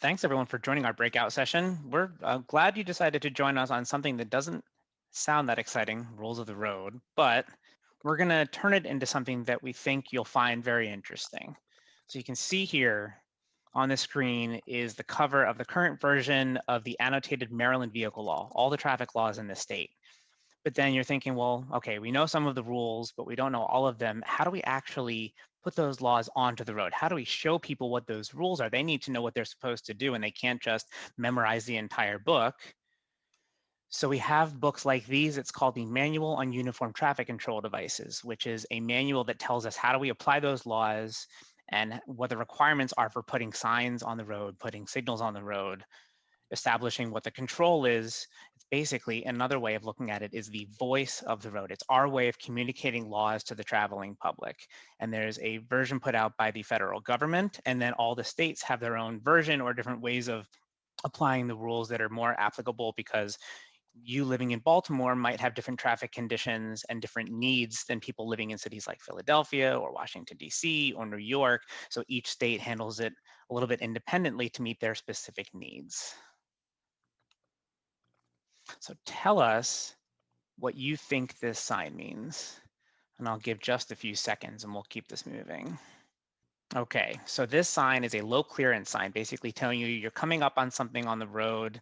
Thanks everyone for joining our breakout session. We're glad you decided to join us on something that doesn't sound that exciting, rules of the road, but we're gonna turn it into something that we think you'll find very interesting. So you can see here on the screen is the cover of the current version of the annotated Maryland vehicle law, all the traffic laws in the state. But then you're thinking, well, okay, we know some of the rules, but we don't know all of them. How do we actually put those laws onto the road? How do we show people what those rules are? They need to know what they're supposed to do, and they can't just memorize the entire book. So we have books like these. It's called the Manual on Uniform Traffic Control Devices, which is a manual that tells us how do we apply those laws and what the requirements are for putting signs on the road, putting signals on the road, establishing what the control is. It's basically another way of looking at it is the voice of the road. It's our way of communicating laws to the traveling public. And there's a version put out by the federal government, and then all the states have their own version or different ways of applying the rules that are more applicable, because you living in Baltimore might have different traffic conditions and different needs than people living in cities like Philadelphia or Washington, D.C. or New York. So each state handles it a little bit independently to meet their specific needs. So tell us what you think this sign means. And I'll give just a few seconds and we'll keep this moving. Okay, so this sign is a low clearance sign, basically telling you you're coming up on something on the road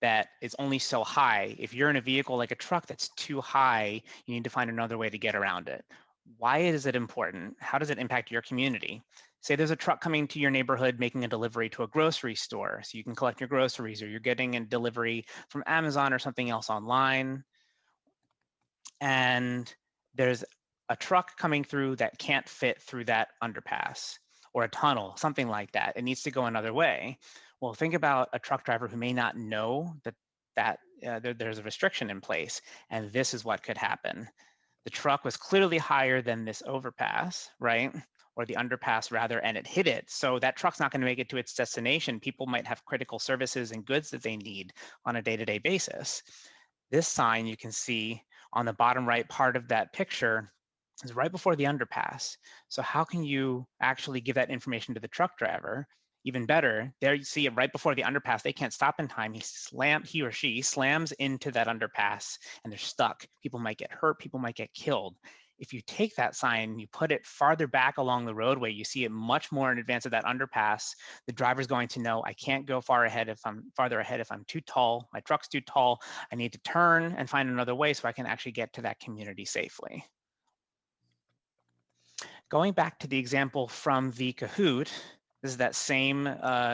that is only so high. If you're in a vehicle like a truck that's too high, you need to find another way to get around it. Why is it important? How does it impact your community? Say there's a truck coming to your neighborhood making a delivery to a grocery store, so you can collect your groceries, or you're getting a delivery from Amazon or something else online, and there's a truck coming through that can't fit through that underpass or a tunnel, something like that. It needs to go another way. Well, think about a truck driver who may not know that there's a restriction in place, and this is what could happen. The truck was clearly higher than this overpass, right? Or the underpass rather, and it hit it. So that truck's not going to make it to its destination. People might have critical services and goods that they need on a day-to-day basis. This sign you can see on the bottom right part of that picture is right before the underpass. So how can you actually give that information to the truck driver? Even better, there you see it right before the underpass. They can't stop in time. He or she slams into that underpass and they're stuck. People might get hurt, people might get killed. If you take that sign, you put it farther back along the roadway, you see it much more in advance of that underpass. The driver's going to know, I can't go farther ahead if I'm too tall, my truck's too tall. I need to turn and find another way so I can actually get to that community safely. Going back to the example from the Kahoot, this is that same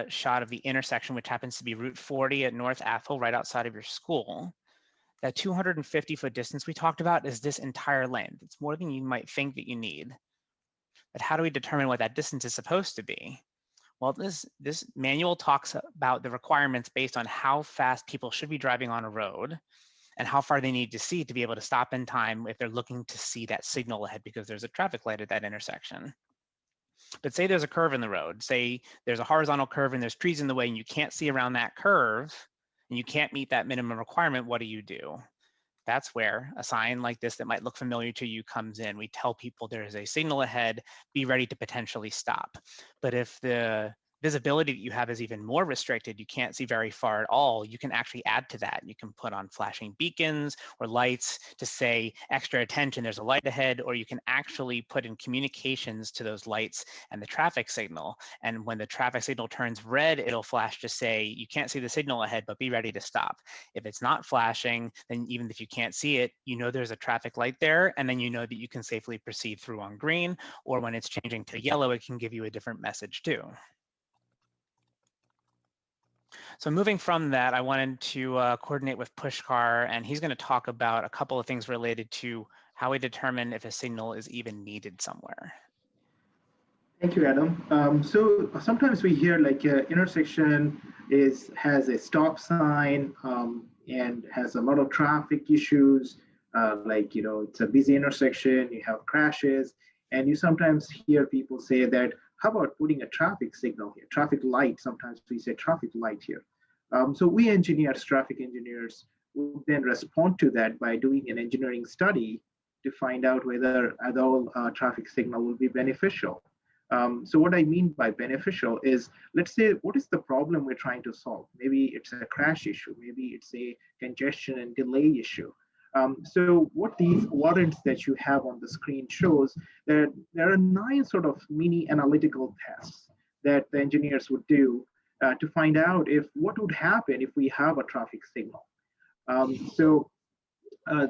shot of the intersection, which happens to be Route 40 at North Athol, right outside of your school. That 250-foot distance we talked about is this entire length. It's more than you might think that you need. But how do we determine what that distance is supposed to be? Well, this manual talks about the requirements based on how fast people should be driving on a road and how far they need to see to be able to stop in time if they're looking to see that signal ahead because there's a traffic light at that intersection. But say there's a curve in the road, say there's a horizontal curve and there's trees in the way and you can't see around that curve and you can't meet that minimum requirement, what do? That's where a sign like this that might look familiar to you comes in. We tell people there is a signal ahead, be ready to potentially stop. But if the visibility that you have is even more restricted, you can't see very far at all, you can actually add to that. You can put on flashing beacons or lights to say extra attention, there's a light ahead, or you can actually put in communications to those lights and the traffic signal. And when the traffic signal turns red, it'll flash to say, you can't see the signal ahead, but be ready to stop. If it's not flashing, then even if you can't see it, you know there's a traffic light there, and then you know that you can safely proceed through on green, or when it's changing to yellow, it can give you a different message too. So moving from that, I wanted to coordinate with Pushkar, and he's going to talk about a couple of things related to how we determine if a signal is even needed somewhere. Thank you, Adam. So sometimes we hear like an intersection has a stop sign and has a lot of traffic issues. Like it's a busy intersection, you have crashes, and you sometimes hear people say that, how about putting a traffic signal here, traffic light? Sometimes we say traffic light here. So we engineers, traffic engineers, would then respond to that by doing an engineering study to find out whether at all traffic signal will be beneficial. So what I mean by beneficial is, let's say, what is the problem we're trying to solve? Maybe it's a crash issue, maybe it's a congestion and delay issue. So what these warrants that you have on the screen shows, that there are 9 sort of mini analytical tests that the engineers would do to find out if what would happen if we have a traffic signal. So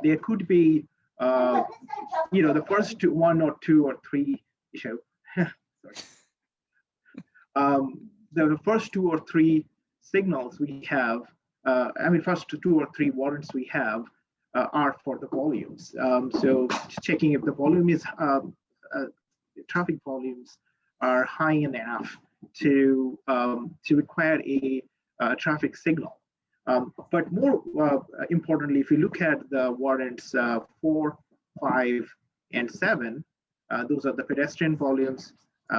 there could be, the first 1 or 2 or 3 issue. Sorry. The first 2 or 3 signals we have, first 2 or 3 warrants we have are for the volumes. So checking if the volume is, traffic volumes are high enough to require a traffic signal. But more importantly, if you look at the warrants 4, 5, and 7, those are the pedestrian volumes,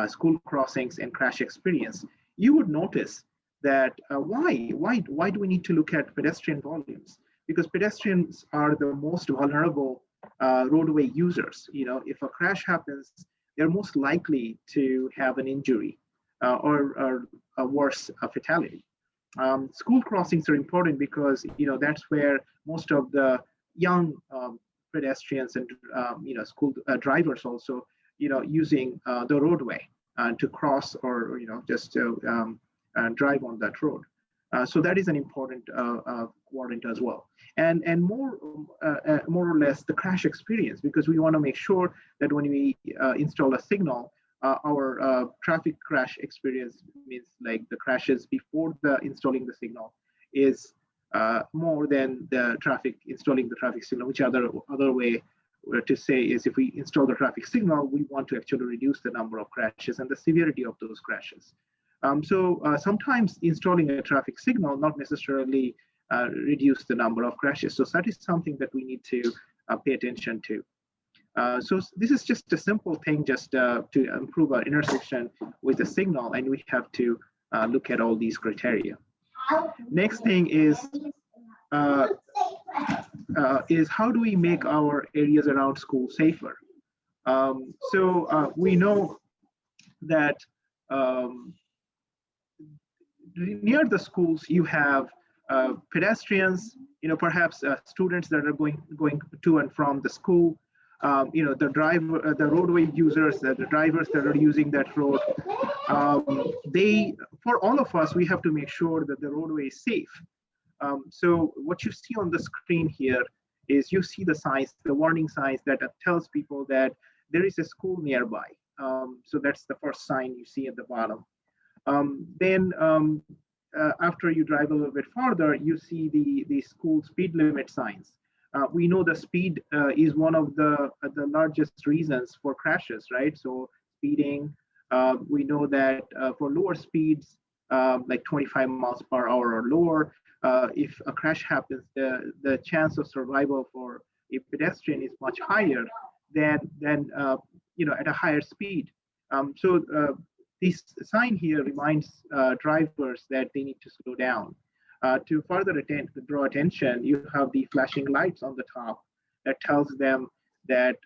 school crossings, and crash experience, you would notice that why do we need to look at pedestrian volumes? Because pedestrians are the most vulnerable roadway users. If a crash happens, they're most likely to have an injury or a worse, a fatality. School crossings are important because that's where most of the young pedestrians and school drivers also using the roadway to cross or just to drive on that road. So that is an important warrant as well, and more or less the crash experience, because we want to make sure that when we install a signal, our traffic crash experience, means like the crashes before the installing the signal, is more than the traffic installing the traffic signal. Which other way to say is, if we install the traffic signal, we want to actually reduce the number of crashes and the severity of those crashes. So sometimes installing a traffic signal not necessarily reduce the number of crashes. So that is something that we need to pay attention to. So this is just a simple thing, just to improve our intersection with a signal, and we have to look at all these criteria. Next thing is how do we make our areas around school safer? So we know that near the schools you have pedestrians, perhaps students that are going to and from the school, the roadway users, the drivers that are using that road. For all of us, we have to make sure that the roadway is safe. So what you see on the screen here is, you see the signs, the warning signs that tells people that there is a school nearby. So that's the first sign you see at the bottom. Then after you drive a little bit farther, you see the school speed limit signs. We know the speed is one of the largest reasons for crashes, right? So speeding, we know that for lower speeds, like 25 miles per hour or lower, if a crash happens, the chance of survival for a pedestrian is much higher than at a higher speed. So this sign here reminds drivers that they need to slow down. To further draw attention, you have the flashing lights on the top that tells them that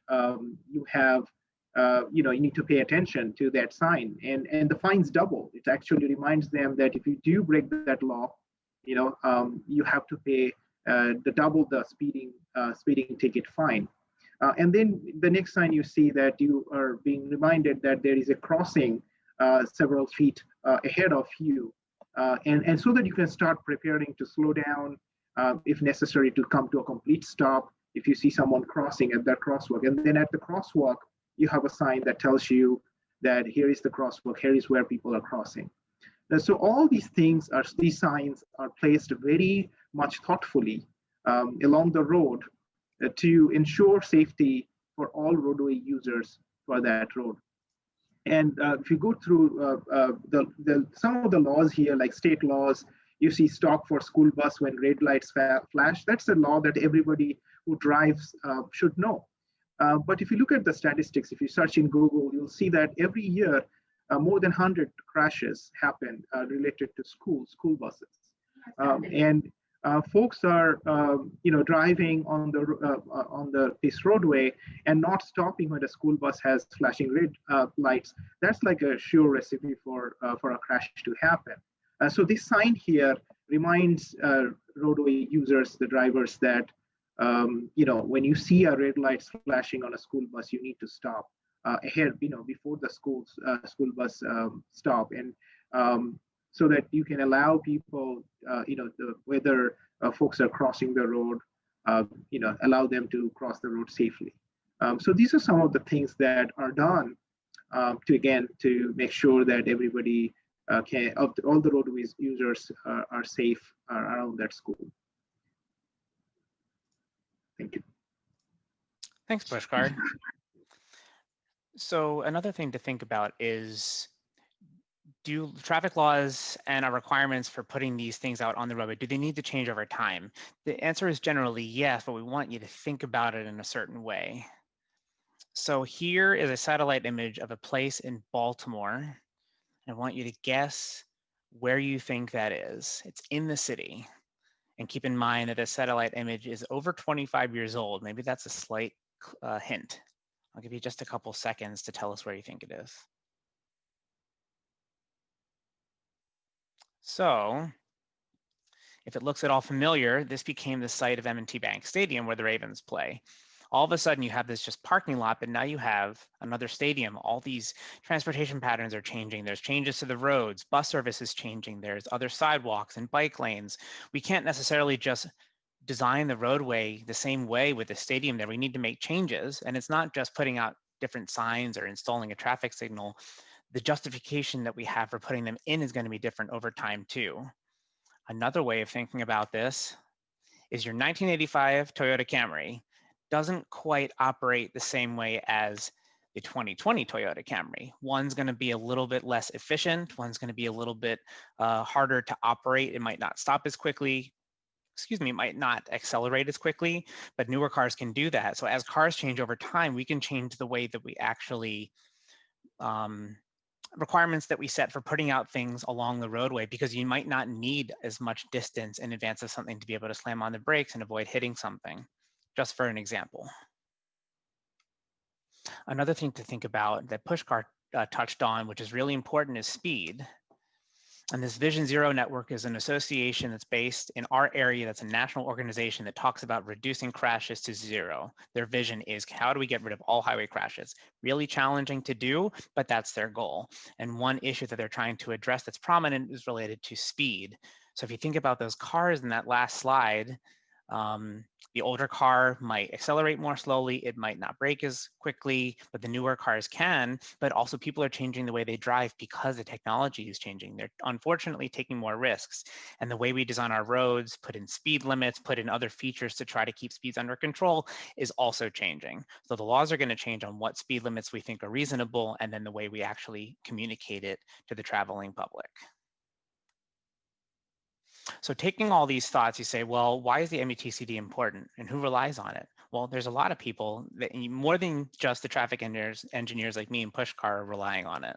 you need to pay attention to that sign, and the fines double. It actually reminds them that if you do break that law, you have to pay double the speeding ticket fine. And then the next sign, you see that you are being reminded that there is a crossing several feet ahead of you, and so that you can start preparing to slow down, if necessary, to come to a complete stop if you see someone crossing at that crosswalk. And then at the crosswalk, you have a sign that tells you that here is the crosswalk, here is where people are crossing. So all these signs are placed very much thoughtfully along the road to ensure safety for all roadway users for that road. And if you go through some of the laws here, like state laws, you see stop for school bus when red lights flash. That's a law that everybody who drives should know. But if you look at the statistics, if you search in Google, you'll see that every year more than 100 crashes happen related to school buses. And folks are driving on this roadway and not stopping when a school bus has flashing red lights. That's like a sure recipe for a crash to happen. So this sign here reminds roadway users, the drivers, that when you see a red lights flashing on a school bus, you need to stop ahead, before the school bus stop, and so that you can allow people, whether folks are crossing the road, allow them to cross the road safely. So these are some of the things that are done to make sure that everybody all the roadways users are safe around that school. Thank you. Thanks, Pushkar. So another thing to think about is, do traffic laws and our requirements for putting these things out on the roadway, do they need to change over time? The answer is generally yes, but we want you to think about it in a certain way. So here is a satellite image of a place in Baltimore. I want you to guess where you think that is. It's in the city. And keep in mind that this satellite image is over 25 years old. Maybe that's a slight hint. I'll give you just a couple seconds to tell us where you think it is. So if it looks at all familiar, this became the site of M&T Bank Stadium where the Ravens play. All of a sudden you have this just parking lot, but now you have another stadium. All these transportation patterns are changing. There's changes to the roads, bus service is changing. There's other sidewalks and bike lanes. We can't necessarily just design the roadway the same way with the stadium there. We need to make changes. And it's not just putting out different signs or installing a traffic signal. The justification that we have for putting them in is going to be different over time too. Another way of thinking about this is your 1985 Toyota Camry doesn't quite operate the same way as the 2020 Toyota Camry. One's going to be a little bit less efficient. One's going to be a little bit harder to operate. It might not stop as quickly. Excuse me, it might not accelerate as quickly, but newer cars can do that. So as cars change over time, we can change the way that we actually requirements that we set for putting out things along the roadway, because you might not need as much distance in advance of something to be able to slam on the brakes and avoid hitting something, just for an example. Another thing to think about that Pushkar touched on, which is really important, is speed. And this Vision Zero network is an association that's based in our area. That's a national organization that talks about reducing crashes to zero. Their vision is, how do we get rid of all highway crashes? Really challenging to do, but that's their goal. And one issue that they're trying to address that's prominent is related to speed. So if you think about those cars in that last slide, the older car might accelerate more slowly, it might not brake as quickly, but the newer cars can. But also people are changing the way they drive because the technology is changing. They're unfortunately taking more risks. And the way we design our roads, put in speed limits, put in other features to try to keep speeds under control is also changing. So the laws are going to change on what speed limits we think are reasonable, and then the way we actually communicate it to the traveling public. So taking all these thoughts, you say, well, why is the METCD important and who relies on it? Well, there's a lot of people, that more than just the traffic engineers like me and Pushkar are relying on it.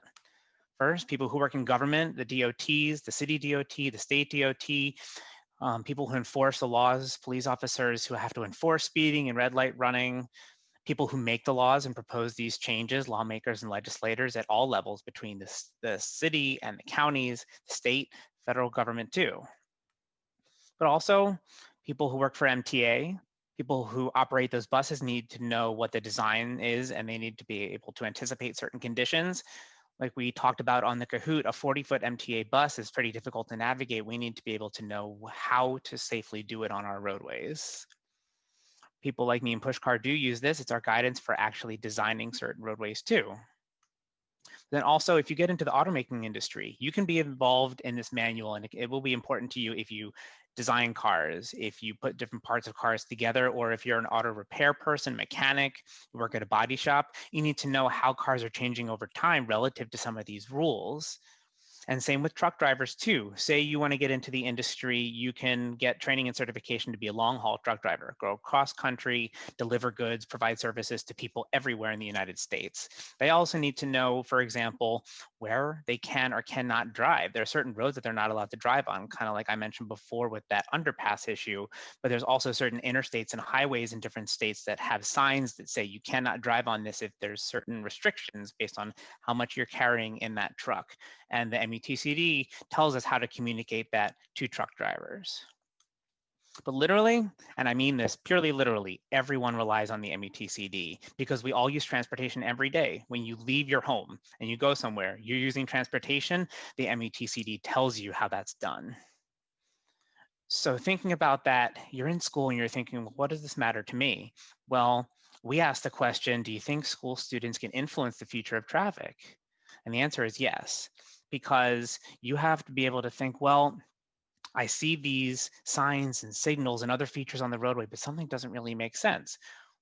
First, people who work in government, the DOTs, the city DOT, the state DOT, people who enforce the laws, police officers who have to enforce speeding and red light running, people who make the laws and propose these changes, lawmakers and legislators at all levels between the city and the counties, the state, federal government too. But also people who work for MTA, people who operate those buses need to know what the design is, and they need to be able to anticipate certain conditions. Like we talked about on the Kahoot, a 40-foot MTA bus is pretty difficult to navigate. We need to be able to know how to safely do it on our roadways. People like me and Pushkar do use this. It's our guidance for actually designing certain roadways too. Then also, if you get into the automaking industry, you can be involved in this manual, and it will be important to you if you design cars, if you put different parts of cars together, or if you're an auto repair person, mechanic, you work at a body shop, you need to know how cars are changing over time relative to some of these rules. And same with truck drivers too. Say you want to get into the industry, you can get training and certification to be a long haul truck driver, go cross country, deliver goods, provide services to people everywhere in the United States. They also need to know, for example, where they can or cannot drive. There are certain roads that they're not allowed to drive on, kind of like I mentioned before with that underpass issue, but there's also certain interstates and highways in different states that have signs that say you cannot drive on this if there's certain restrictions based on how much you're carrying in that truck. And the MUTCD tells us how to communicate that to truck drivers. But literally, and I mean this purely literally, everyone relies on the MUTCD because we all use transportation every day. When you leave your home and you go somewhere, you're using transportation, the MUTCD tells you how that's done. So thinking about that, you're in school and you're thinking, well, what does this matter to me? Well, we asked the question, do you think school students can influence the future of traffic? And the answer is yes, because you have to be able to think, well, I see these signs and signals and other features on the roadway, but something doesn't really make sense.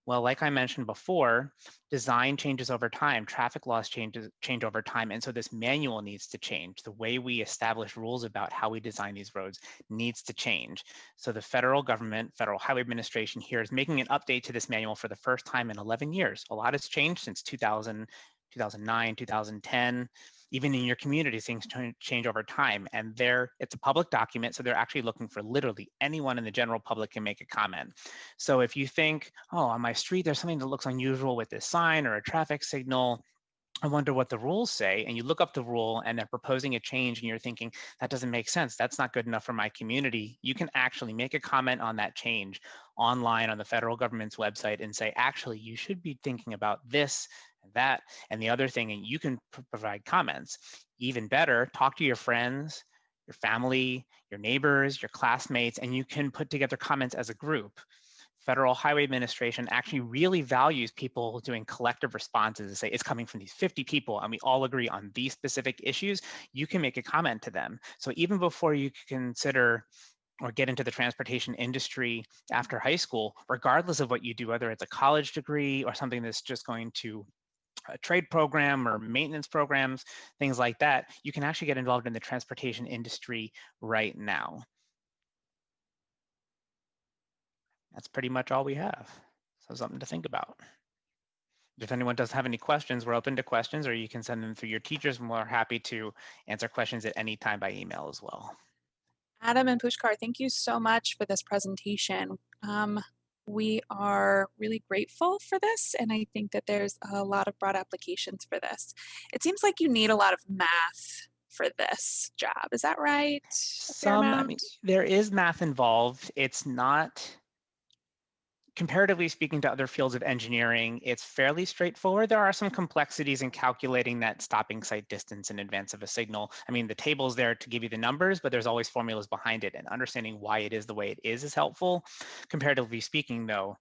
Well, like I mentioned before, design changes over time, traffic laws change over time, and so this manual needs to change. The way we establish rules about how we design these roads needs to change. So the federal government, Federal Highway Administration here is making an update to this manual for the first time in 11 years. A lot has changed since 2000, 2009, 2010. Even in your community, things change over time, and it's a public document, so they're actually looking for literally anyone in the general public can make a comment. So if you think, oh, on my street, there's something that looks unusual with this sign or a traffic signal, I wonder what the rules say, and you look up the rule and they're proposing a change and you're thinking, that doesn't make sense, that's not good enough for my community, you can actually make a comment on that change online on the federal government's website and say, actually, you should be thinking about this, that, and the other thing, and you can provide comments. Even better, talk to your friends, your family, your neighbors, your classmates, and you can put together comments as a group. Federal Highway Administration actually really values people doing collective responses to say it's coming from these 50 people and we all agree on these specific issues. You can make a comment to them. So even before you consider or get into the transportation industry after high school, regardless of what you do, whether it's a college degree or something that's just going to a trade program or maintenance programs, things like that, you can actually get involved in the transportation industry right now. That's pretty much all we have. So something to think about. If anyone does have any questions, we're open to questions, or you can send them through your teachers, and we're happy to answer questions at any time by email as well. Adam and Pushkar, thank you so much for this presentation. We are really grateful for this, and I think that there's a lot of broad applications for this. It seems like you need a lot of math for this job. Is that right? A fair I mean, amount? there is math involved. It's not, comparatively speaking to other fields of engineering, it's fairly straightforward. There are some complexities in calculating that stopping sight distance in advance of a signal. I mean, the table's there to give you the numbers, but there's always formulas behind it, and understanding why it is the way it is helpful. Comparatively speaking, though,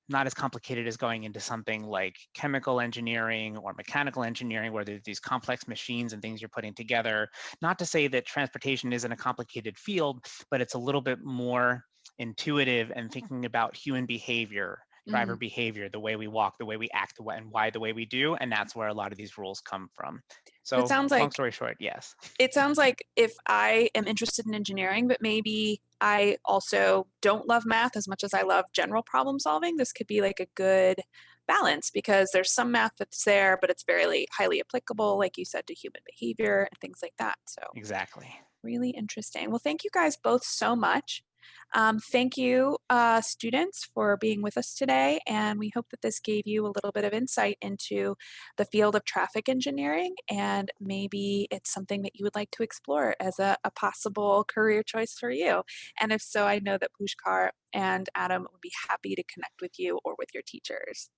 not as complicated as going into something like chemical engineering or mechanical engineering, where there's these complex machines and things you're putting together. Not to say that transportation isn't a complicated field, but it's a little bit more intuitive and thinking about human behavior, driver behavior, the way we walk, the way we act, and why the way we do. And that's where a lot of these rules come from. It So sounds long like story short, yes. it sounds like if I am interested in engineering, but maybe I also don't love math as much as I love general problem solving, this could be like a good balance because there's some math that's there, but it's very highly applicable, like you said, to human behavior and things like that. So Exactly. really interesting. Well, thank you guys both so much. Thank you, students, for being with us today, and we hope that this gave you a little bit of insight into the field of traffic engineering, and maybe it's something that you would like to explore as a possible career choice for you. And if so, I know that Pushkar and Adam would be happy to connect with you or with your teachers.